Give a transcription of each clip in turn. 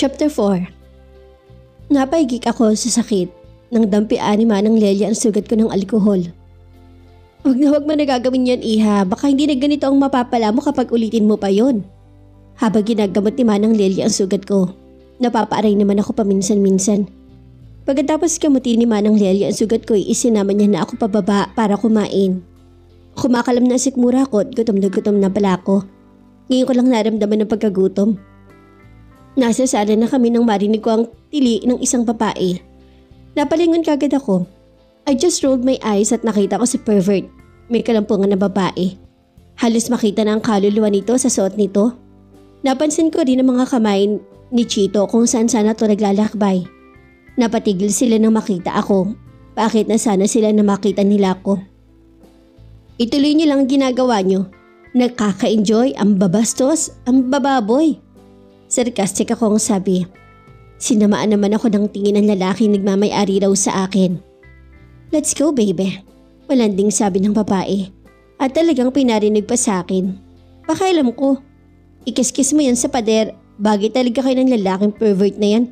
Chapter 4. Napaigik ako sa sakit nang dampian ni Manang Lelia ang sugat ko ng alkohol. Huwag mo na gagawin yan, Iha. Baka hindi na ganito ang mapapala mo kapag ulitin mo pa yon. Habang ginagamot ni Manang Lelia ang sugat ko, napapaaray naman ako paminsan-minsan. Pagkatapos gamutin ni Manang Lelia ang sugat ko, isinama niya na ako pababa para kumain. Kumakalam na sikmura ko at gutom na pala ako. Ngayon ko lang naramdaman ng pagkagutom. Nasa sala na kami nang marinig ko ang tili ng isang babae. Napalingon kagad ako. I just rolled my eyes at nakita ko si pervert. May kalampungan na babae. Halos makita na ang kaluluwa nito sa suot nito. Napansin ko rin ang mga kamay ni Chito kung saan-sana ito naglalakbay. Napatigil sila nang makita ako. Bakit na sana sila na makita nila ako? Ituloy niyo lang ginagawa niyo. Nakaka-enjoy, ang babastos, ang bababoy. Sarcastic akong sabi. Sinamaan naman ako ng tingin ng lalaking nagmamay-ari raw sa akin. Let's go, baby. Walanding sabi ng babae. At talagang pinarinig pa sa akin. Pakialam ko. Ikiskis mo yan sa pader. Bagay talaga kayo ng lalaking pervert na yan.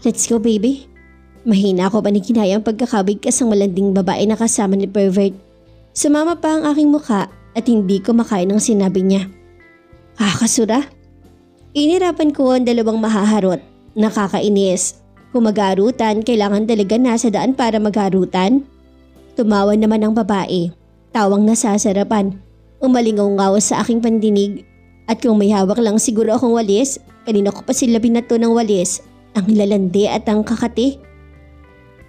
Let's go, baby. Mahina ako pa ni kinaya ang pagkakabigkas ng malanding babae na kasama ni pervert. Sumama pa ang aking mukha at hindi ko makain ang sinabi niya. Kakasura. Inirapan ko ang dalawang mahaharot. Nakakainis. Kung mag-aarutan, kailangan talaga nasa daan para mag-aarutan. Tumawa naman ang babae. Tawang nasasarapan. Umalingaw-ngaw sa aking pandinig. At kung may hawak lang siguro akong walis, kanina ko pa sila binato ng walis. Ang lalandi at ang kakati.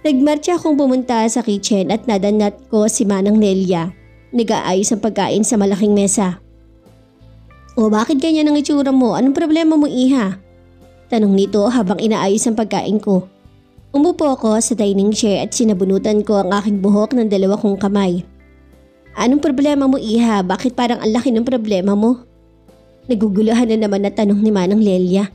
Nagmarcha akong pumunta sa kitchen at nadanat ko si Manang Nelia. Nag-aayos ang pagkain sa malaking mesa. O bakit ganyan ang itsura mo? Anong problema mo, Iha? Tanong nito habang inaayos ang pagkain ko. Umupo ako sa dining chair at sinabunutan ko ang aking buhok ng dalawa kong kamay. Anong problema mo, Iha? Bakit parang ang laki ng problema mo? Naguguluhan na naman na tanong ni Manang Lelia.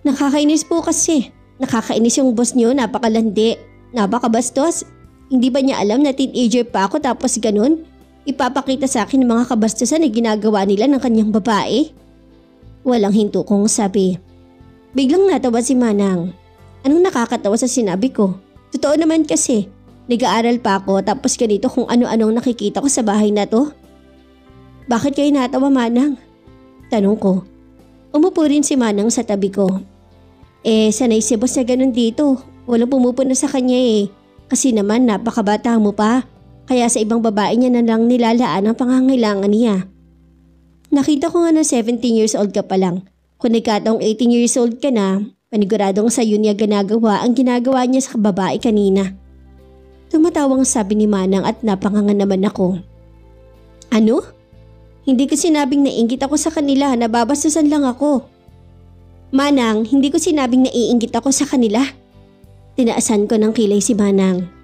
Nakakainis po kasi. Nakakainis yung boss niyo, napakalandi, napakabastos. Hindi ba niya alam na teenager pa ako tapos ganun? Ipapakita sa akin ng mga kabastusan na ginagawa nila ng kanyang babae? Walang hinto kong sabi. Biglang natawa si Manang. Anong nakakatawa sa sinabi ko? Totoo naman kasi. Nag-aaral pa ako tapos ganito kung ano-anong nakikita ko sa bahay na to. Bakit kayo natawa, Manang? Tanong ko. Umupo rin si Manang sa tabi ko. Sanay si boss na ganun dito. Walang pumupuno sa kanya eh. Kasi naman napakabata mo pa. Kaya sa ibang babae niya na lang nilalaan ang pangangailangan niya. Nakita ko nga na 17 years old ka pa lang. Kung nagkataong 18 years old ka na, paniguradong sa iyo niya ginagawa ang ginagawa niya sa babae kanina. Tumatawang sabi ni Manang at napangangan naman ako. Ano? Hindi ko sinabing naiinggit ako sa kanila, nababastusan lang ako. Manang, hindi ko sinabing naiinggit ako sa kanila. Tinaasan ko ng kilay si Manang.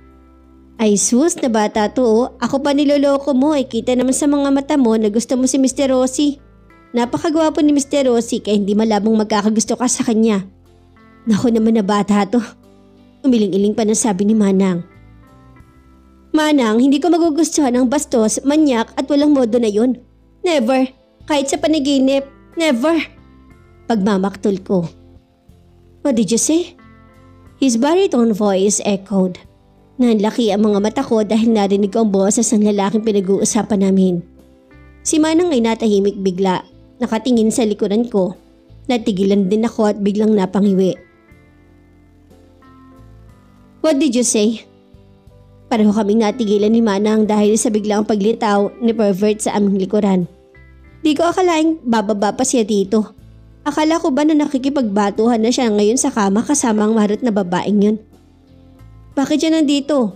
Ay sus, na bata to oh. Ako pa niloloko mo, kita naman sa mga mata mo na gusto mo si Mr. Rossi. Napakagwapo ni Mr. Rossi kaya hindi malabong magkakagusto ka sa kanya. Naku naman na bata to. Umiling-iling pa na sabi ni Manang. Manang, hindi ko magugustuhan ang bastos, manyak at walang modo na yun. Never. Kahit sa panaginip. Never. Pagmamaktol ko. What did you say? His baritone voice echoed. Nanlaki ang mga mata ko dahil narinig ko ang boses ng lalaking pinag-uusapan namin. Si Manang ay natahimik bigla, nakatingin sa likuran ko. Natigilan din ako at biglang napangiwi. What did you say? Pareho kaming natigilan ni Manang dahil sa biglang paglitaw ni pervert sa aming likuran. Di ko akalaing bababa pa siya dito. Akala ko ba na nakikipagbatuhan na siya ngayon sa kama kasama ang marot na babaeng yun? Bakit siya nandito?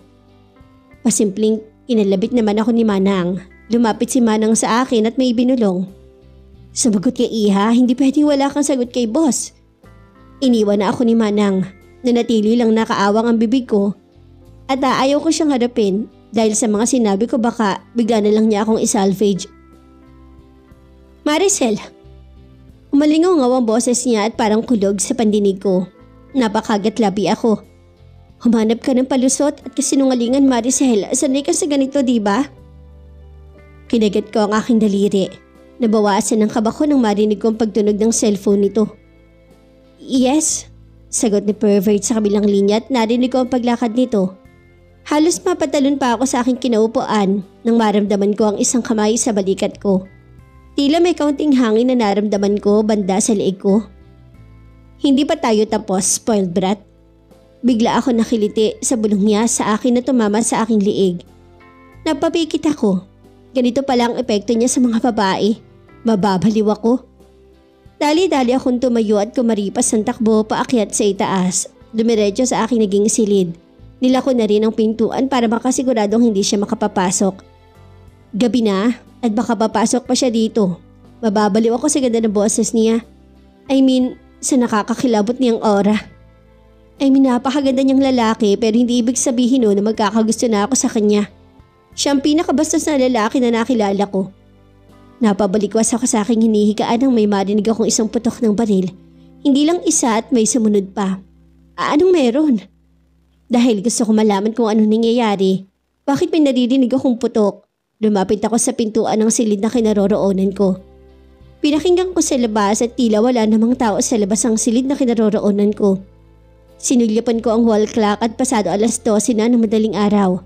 Pasimpleng kinalabit naman ako ni Manang. Lumapit si Manang sa akin at may binulong. Sumagot kay Iha, hindi pwedeng wala kang sagot kay boss. Iniwan na ako ni Manang. Nanatili lang nakaawang ang bibig ko. At ayaw ko siyang harapin dahil sa mga sinabi ko baka bigla na lang niya akong isalvage. Maricel! Umalingaw-ngaw ang boses niya at parang kulog sa pandinig ko. Napakagatlabi ako. Humanap ka ng palusot at kasinungalingan, Maricel. Sanay ka sa ganito, di ba? Kinagat ko ang aking daliri. Nabawasan ang kaba ko nang marinig ko ang pagtunog ng cellphone nito. Yes, sagot ni Pervert sa kabilang linya at narinig ko ang paglakad nito. Halos mapatalon pa ako sa aking kinaupuan nang maramdaman ko ang isang kamay sa balikat ko. Tila may kaunting hangin na naramdaman ko banda sa leeg ko. Hindi pa tayo tapos, spoiled brat. Bigla ako nakiliti sa bulong niya sa akin na tumama sa aking liig. Napapikit ako. Ganito pala ang epekto niya sa mga babae. Mababaliw ako. Dali-dali akong tumayo at kumaripas ng takbo paakyat sa itaas. Dumiretso sa aking naging silid. Nilako na rin ang pintuan para makasiguradong hindi siya makapapasok. Gabi na at baka papasok pa siya dito. Mababaliw ako sa ganda ng boses niya. Sa nakakakilabot niyang aura. Napakaganda niyang lalaki pero hindi ibig sabihin na magkakagusto na ako sa kanya. Siya ang pinakabastos na lalaki na nakilala ko. Napabalikwas ako sa aking hinihigaan nang may marinig akong isang putok ng baril. Hindi lang isa at may sumunod pa. Anong meron? Dahil gusto ko malaman kung anong nangyayari. Bakit may naririnig akong putok? Lumapit ako sa pintuan ng silid na kinaroroonan ko. Pinakinggan ko sa labas at tila wala namang tao sa labas ang silid na kinaroroonan ko. Sinulyapan ko ang wall clock at pasado 12:00 na ng madaling araw.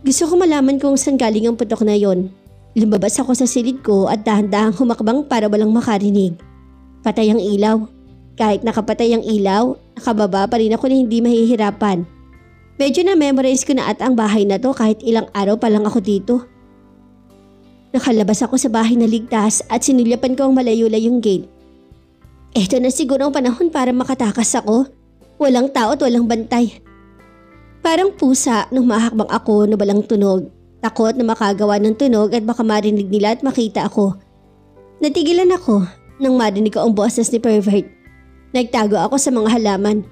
Gusto ko malaman kung saan galing ang putok na yon. Lumabas ako sa silid ko at dahan-dahang humakbang para walang makarinig. Patay ang ilaw. Kahit nakapatay ang ilaw, nakababa pa rin ako na hindi mahihirapan. Medyo na-memorize ko na at ang bahay na to kahit ilang araw pa lang ako dito. Nakalabas ako sa bahay na ligtas at sinulyapan ko ang malayo-layong gate. Ito na siguro ang panahon para makatakas ako. Walang tao at walang bantay. Parang pusa nung mahakbang ako na walang tunog. Takot na makagawa ng tunog at baka marinig nila at makita ako. Natigilan ako nang marinig ko ang boses ni Pervert. Nagtago ako sa mga halaman.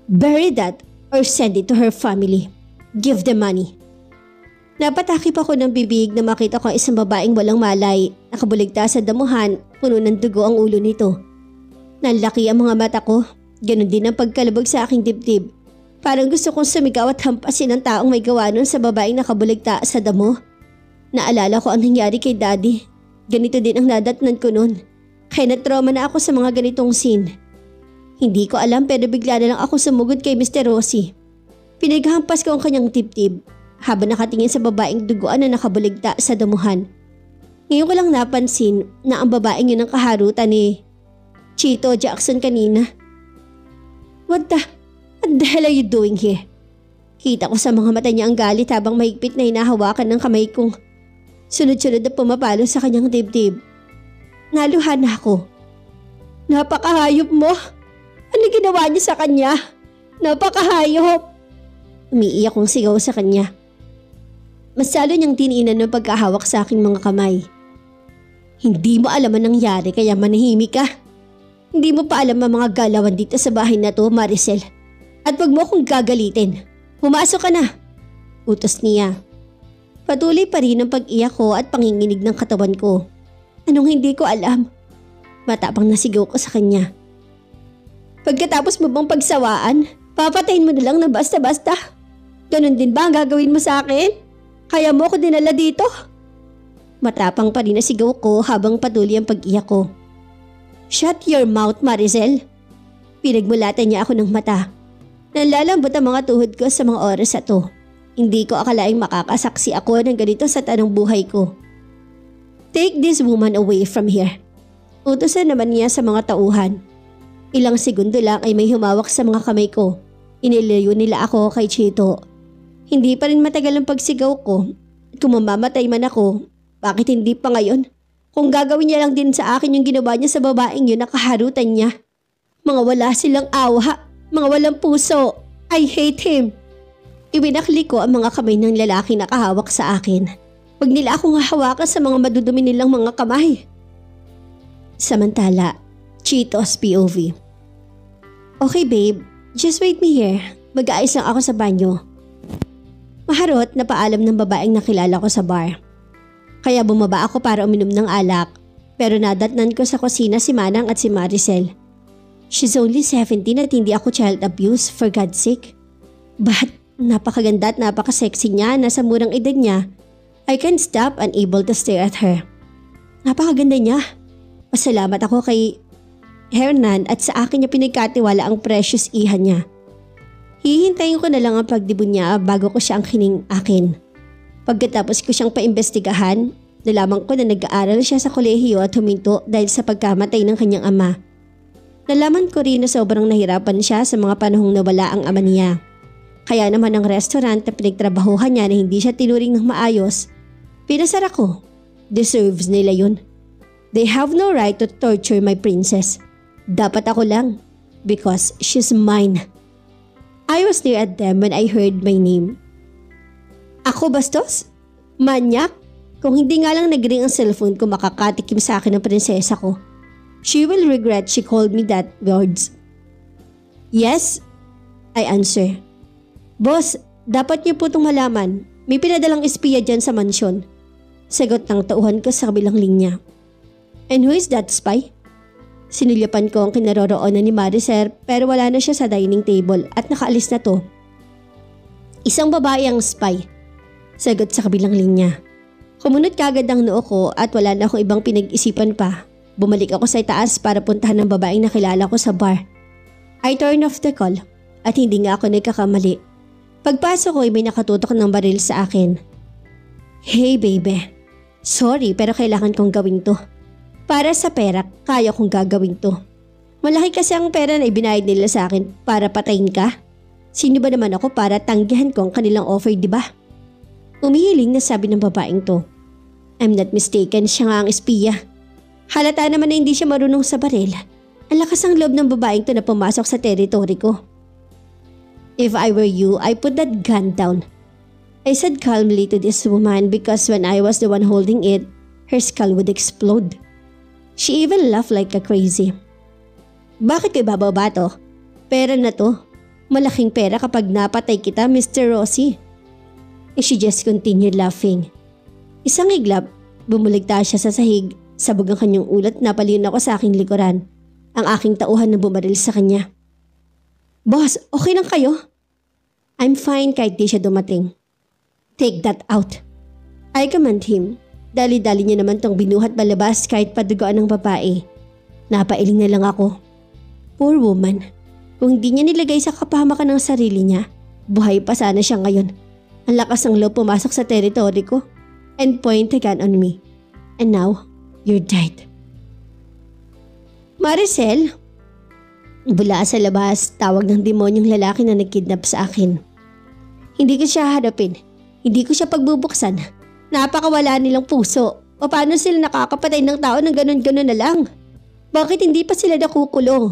Bury that or send it to her family. Give them money. Napatakip ako ng bibig na makita ko ang isang babaeng walang malay. Nakabuligtas sa damuhan, puno ng dugo ang ulo nito. Nanlaki ang mga mata ko. Ganon din ang pagkalubog sa aking dibdib. Parang gusto kong sumigaw at hampasin ang taong may gawa nun sa babaeng nakabuligta sa damo. Naalala ko ang nangyari kay Daddy. Ganito din ang nadatnan ko nun. Kaya na-trauma na ako sa mga ganitong scene. Hindi ko alam pero bigla na lang ako sumugod kay Mr. Rossi. Pinaghampas ko ang kanyang tibtib habang nakatingin sa babaeng duguan na nakabuligta sa damuhan. Ngayon ko lang napansin na ang babaeng yun ang kaharutan ni Chito Jackson kanina. What the hell are you doing here? Kita ko sa mga mata niya ang galit habang mahigpit na hinahawakan ng kamay kong sunod-sunod na pumapalo sa kanyang dibdib. Naluha na ako. Napakahayop mo! Ano ginawa niya sa kanya? Napakahayop! Umiiyak kong sigaw sa kanya. Mas lalo niyang tiniinan ng pagkahawak sa aking mga kamay. Hindi mo alam ang nangyari kaya manahimik ka. Hindi mo pa alam ang mga galawan dito sa bahay na to, Maricel. At wag mo akong gagalitin. Pumasok ka na. Utos niya. Patuloy pa rin ang pag-iyak ko at panginginig ng katawan ko. Anong hindi ko alam? Matapang nasigaw ko sa kanya. Pagkatapos mo bang pagsawaan, papatayin mo na lang na basta-basta. Ganon din ba ang gagawin mo sa akin? Kaya mo ako dinala dito? Matapang pa rin nasigaw ko habang patuloy ang pag-iyak ko. Shut your mouth, Maricel. Pinagmulatan niya ako ng mata. Nalalambot ang mga tuhod ko sa mga oras na to. Hindi ko akalaing makakasaksi ako ng ganito sa tanong buhay ko. Take this woman away from here. Utosan naman niya sa mga tauhan. Ilang segundo lang ay may humawak sa mga kamay ko. Inilayo nila ako kay Chito. Hindi pa rin matagal ang pagsigaw ko. Kung mamamatay man ako, bakit hindi pa ngayon? Kung gagawin niya lang din sa akin yung ginawa niya sa babaeng yun na kaharutan niya. Mga wala silang awa, mga walang puso. I hate him. Ibinakli ko ang mga kamay ng lalaki na kahawak sa akin. Huwag nila akong hahawakan sa mga madudumi nilang mga kamay. Samantala, Chito's POV. Okay babe, just wait me here. Mag-aayos lang ako sa banyo. Maharot na paalam ng babaeng nakilala ko sa bar. Kaya bumaba ako para uminom ng alak. Pero nadatnan ko sa kusina si Manang at si Maricel. She's only 17 at hindi ako child abuse, for God's sake. But napakaganda at napakasexy niya na sa murang edad niya. I can't stop unable to stare at her. Napakaganda niya. Pasalamat ako kay Hernan at sa akin niya pinagkatiwala ang precious iha niya. Hihintayin ko na lang ang pagdibon niya bago ko siya ang kining akin. Pagkatapos ko siyang paimbestigahan, nalaman ko na nag-aaral siya sa kolehiyo at huminto dahil sa pagkamatay ng kanyang ama. Nalaman ko rin na sobrang nahirapan siya sa mga panahong nawala ang ama niya. Kaya naman ang restaurant na pinagtrabahuhan niya na hindi siya tinuring ng maayos, pinasara ko. Deserves nila yun. They have no right to torture my princess. Dapat ako lang because she's mine. I was near at them when I heard my name. Ako bastos? Manyak? Kung hindi nga lang nag-ring ang cellphone ko makakatikim sa akin ng prinsesa ko. She will regret she called me that words. Yes, I answer. Boss, dapat niyo po itong malaman. May pinadalang espiya dyan sa mansyon. Sagot ng tauhan ko sa kabilang linya. And who is that spy? Sinulyapan ko ang kinaroroonan ni Maricel pero wala na siya sa dining table at nakaalis na to. Isang babae ang spy. Sagot sa kabilang linya. Kumunot kagad ang noo ko at wala na akong ibang pinag-isipan pa. Bumalik ako sa itaas para puntahan ng babaeng nakilala ko sa bar. I turned off the call at hindi nga ako nagkakamali. Pagpasok ko ay may nakatutok ng baril sa akin. Hey baby, sorry pero kailangan kong gawin to. Para sa pera, kaya kong gagawin to. Malaki kasi ang pera na ibinayad nila sa akin para patayin ka. Sino ba naman ako para tanggihan ko ang kanilang offer, di ba? Umihiling na sabi ng babaeng to. I'm not mistaken, siya nga ang espiya. Halata naman na hindi siya marunong sa baril. Ang lakas ang loob ng babaeng to na pumasok sa teritoryo ko. If I were you, I put that gun down. I said calmly to this woman because when I was the one holding it, her skull would explode. She even laughed like a crazy. Bakit ko ibababa to? Pera na to. Malaking pera kapag napatay kita, Mr. Rossi. And she just continued laughing. Isang iglap, bumuligta siya sa sahig. Sabog ang kanyang ulat, napaliw ako sa aking likuran. Ang aking tauhan na bumaril sa kanya. Boss, okay lang kayo? I'm fine kahit di siya dumating. Take that out. I command him. Dali-dali niya naman tong binuhat balabas kahit padugoan ng babae. Napailing na lang ako. Poor woman. Kung di niya nilagay sa kapahamakan ng sarili niya, buhay pa sana siya ngayon. Ang lakas ng loob pumasok sa teritoryo ko and point a gun on me. And now, you're dead. Maricel? Bula sa labas, tawag ng demonyong lalaki na nagkidnap sa akin. Hindi ko siya harapin. Hindi ko siya pagbubuksan. Napakawala nilang puso. O paano sila nakakapatay ng tao ng ganun-ganun na lang? Bakit hindi pa sila nakukulong?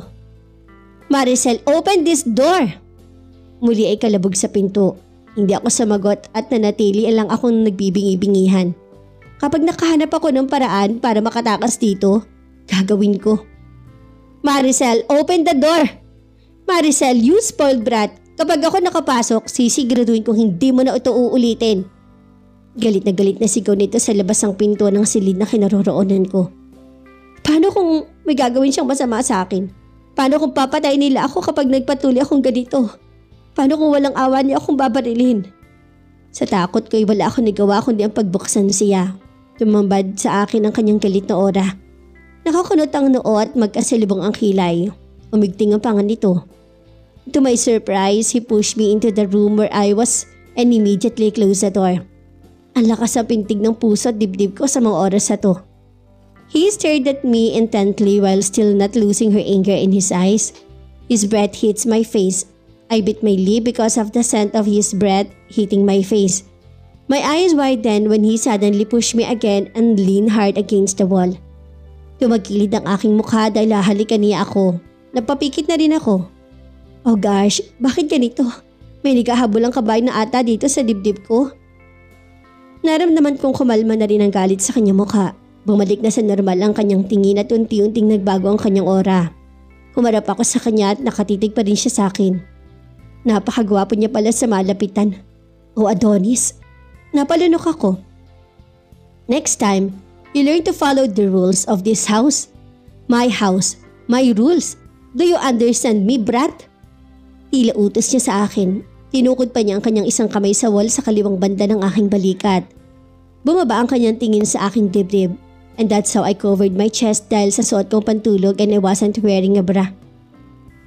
Maricel, open this door! Muli ay kalabog sa pinto. Hindi ako sumagot at nanatili lang akong nagbibingi-bingihan. Kapag nakahanap ako ng paraan para makatakas dito, gagawin ko. Maricel, open the door! Maricel, you spoiled brat. Kapag ako nakapasok, sisiguraduhin kong hindi mo na ito uulitin. Galit na sigaw nito sa labas ng pinto ng silid na kinaroroonan ko. Paano kung may gagawin siyang masama sa akin? Paano kung papatayin nila ako kapag nagpatuloy akong ganito? Paano kung walang awa niya akong babarilhin? Sa takot ko ay wala akong nagawa kundi ang pagbuksan siya. Tumambad sa akin ang kanyang galit na aura. Nakakunot ang noo at magkasalubong ang kilay. Umigting ang panga nito. To my surprise, he pushed me into the room where I was and immediately closed the door. Ang lakas ng pintig ng puso at dibdib ko sa mga oras na to. He stared at me intently while still not losing her anger in his eyes. His breath hits my face. I bit my lip because of the scent of his breath hitting my face. My eyes widened when he suddenly pushed me again and leaned hard against the wall. Tumagilid ang aking mukha dahil hahalikan niya ako. Napapikit na rin ako. Oh gosh, bakit ganito? May naghahabolang kabay na ata dito sa dibdib ko. Naramdaman kong kumalma na rin ang galit sa kanyang mukha. Bumalik na sa normal ang kanyang tingin at unti-unting nagbago ang kanyang aura. Humarap ako sa kanya at nakatitig pa rin siya sa akin. Napakagwapo niya pala sa malapitan. O Adonis, napalunok ako. Next time, you learn to follow the rules of this house. My house, my rules. Do you understand me, brat? Tila utos niya sa akin. Tinukod pa niya ang kanyang isang kamay sa wall sa kaliwang banda ng aking balikat. Bumaba ang kanyang tingin sa aking dibdib. And that's how I covered my chest dahil sa suot kong pantulog and I wasn't wearing a bra.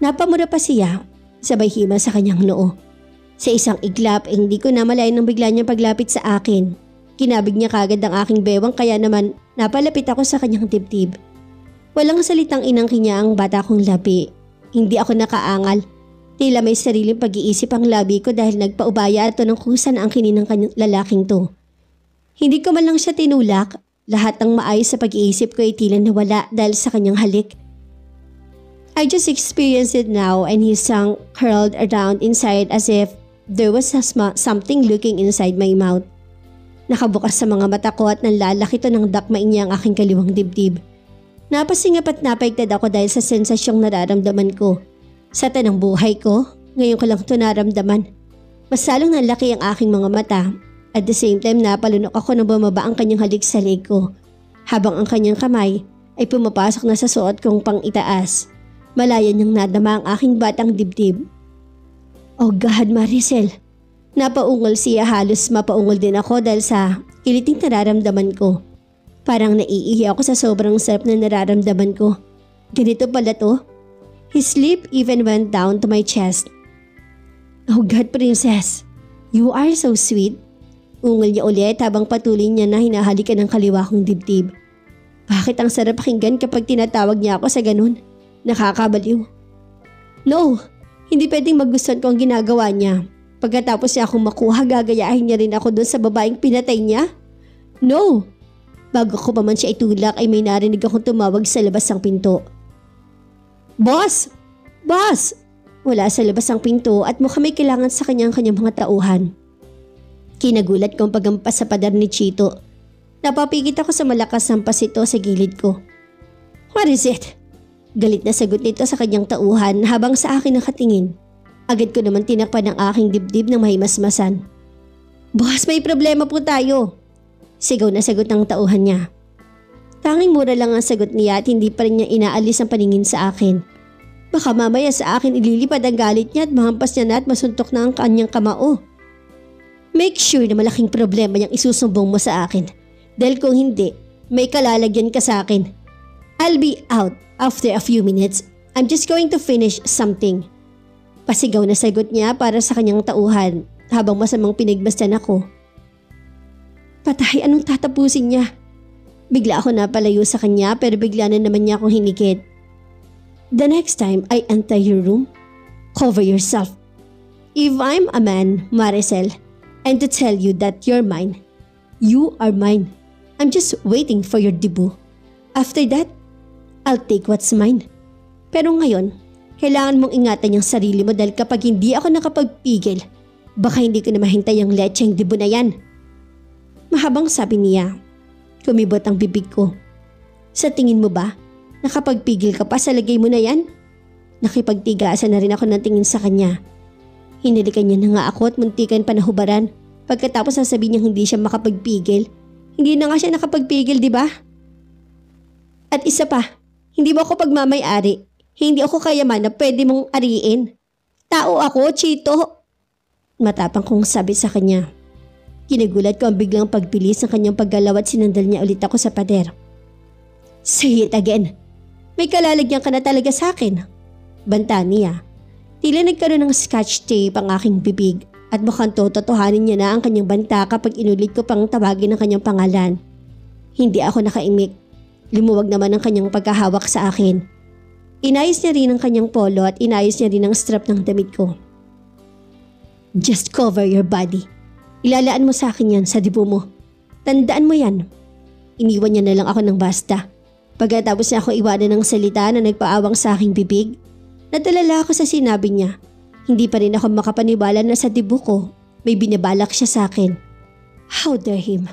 Napamura pa siya, sabay hima sa kanyang noo. Sa isang iglap hindi ko namalayan nang bigla niyang paglapit sa akin. Kinabig niya kagad ang aking bewang kaya naman napalapit ako sa kanyang dibdib. Walang salitang inangkin niya ang bata kong labi. Hindi ako nakaangal. Tila may sariling pag-iisip ang labi ko dahil nagpaubaya ito ng kusa na ang kinin ng kanyang lalaking to. Hindi ko man lang siya tinulak. Lahat ng maayos sa pag-iisip ko ay tila nawala dahil sa kanyang halik. I just experienced it now and his tongue curled around inside as if there was something looking inside my mouth. Nakabukas sa mga mata ko at nanlalaki to ng dakmain niya ang aking kaliwang dibdib. Napasingap at napaigtad ako dahil sa sensasyong nararamdaman ko. Sa tanang buhay ko, ngayon ko lang ito naramdaman. Mas lalong nalaki ang aking mga mata. At the same time napalunok ako nang bumaba ang kanyang halik sa leg ko. Habang ang kanyang kamay ay pumapasok na sa suot kong pang itaas. Malaya niyang nadama ang aking batang dibdib. Oh God, Maricel. Napaungol siya, halos mapaungol din ako dahil sa kiliting nararamdaman ko. Parang naiihi ako sa sobrang sarap na nararamdaman ko. Ganito pala to. His lip even went down to my chest. Oh God, Princess. You are so sweet. Ungol niya ulit habang patuloy niya na hinahalikan ng kaliwa kong dibdib. Bakit ang sarap pakinggan kapag tinatawag niya ako sa ganun? Nakakabaliw. No, hindi pwedeng magustuhan ko ang ginagawa niya. Pagkatapos niya akong makuha, gagayahin niya rin ako doon sa babaeng pinatay niya? No! Bago ko pa man siya itulak ay may narinig akong tumawag sa labas ng pinto. Boss! Boss! Wala sa labas ng pinto at mukhang may kailangan sa kanyang mga tauhan. Kinagulat kong pagampas sa pader ni Chito. Napapikit ako sa malakas ng pasito sa gilid ko. What is it? Galit na sagot nito sa kanyang tauhan habang sa akin nakatingin. Agad ko naman tinakpan ang aking dibdib ng mahimasmasan. Boss, may problema po tayo. Sigaw na sagot ng tauhan niya. Tanging mura lang ang sagot niya at hindi pa rin niya inaalis ang paningin sa akin. Baka mamaya sa akin ililipad ang galit niya at mahampas niya na at masuntok na ang kanyang kamao. Make sure na malaking problema niyang isusumbong mo sa akin. Dahil kung hindi, may kalalagyan ka sa akin. I'll be out after a few minutes. I'm just going to finish something. Pasigaw na sagot niya para sa kanyang tauhan habang masamang pinagmasdan ako. Patay, anong tatapusin niya? Bigla ako napalayo sa kanya pero bigla na naman niya akong hinikit. The next time I enter your room, cover yourself. If I'm a man, Maricel, and to tell you that you're mine, you are mine. I'm just waiting for your debut. After that, I'll take what's mine. Pero ngayon, kailangan mong ingatan yung sarili mo dahil kapag hindi ako nakapagpigil, baka hindi ko na mahintay ang lecheng debut na yan. Mahabang sabi niya, kumibot ang bibig ko. Sa tingin mo ba, nakapagpigil ka pa sa lagay mo na yan? Nakipagtigasan na rin ako ng tingin sa kanya. Hinilikan niya na nga ako at muntikan pa nahubaran. Pagkatapos sasabihin niya hindi siya makapagpigil. Hindi na nga siya nakapagpigil, di ba? At isa pa, hindi mo ako pagmamay-ari. Hindi ako kayaman na pwede mong ariin. Tao ako, Chito. Matapang kong sabi sa kanya. Kinagulat ko ang biglang pagbilis ng kanyang paggalaw at sinandal niya ulit ako sa pader. Say it again. May kalalagyan ka na talaga sa akin. Banta niya. Tila nagkaroon ng scotch tape ang aking bibig at mukhang tototohanin niya na ang kanyang banta kapag inulit ko pang tawagin ang kanyang pangalan. Hindi ako nakaimik. Lumuwag naman ang kanyang pagkahawak sa akin. Inayos niya rin ang kanyang polo at inayos niya rin ang strap ng damit ko. Just cover your body. Ilalaan mo sa akin yan sa dibo mo. Tandaan mo yan. Iniwan niya na lang ako ng basta. Pagkatapos niya ako iwanan ng salita na nagpaawang sa aking bibig, natalala ako sa sinabi niya. Hindi pa rin ako makapaniwala na sa dibo ko may binabalak siya sa akin. How dare him?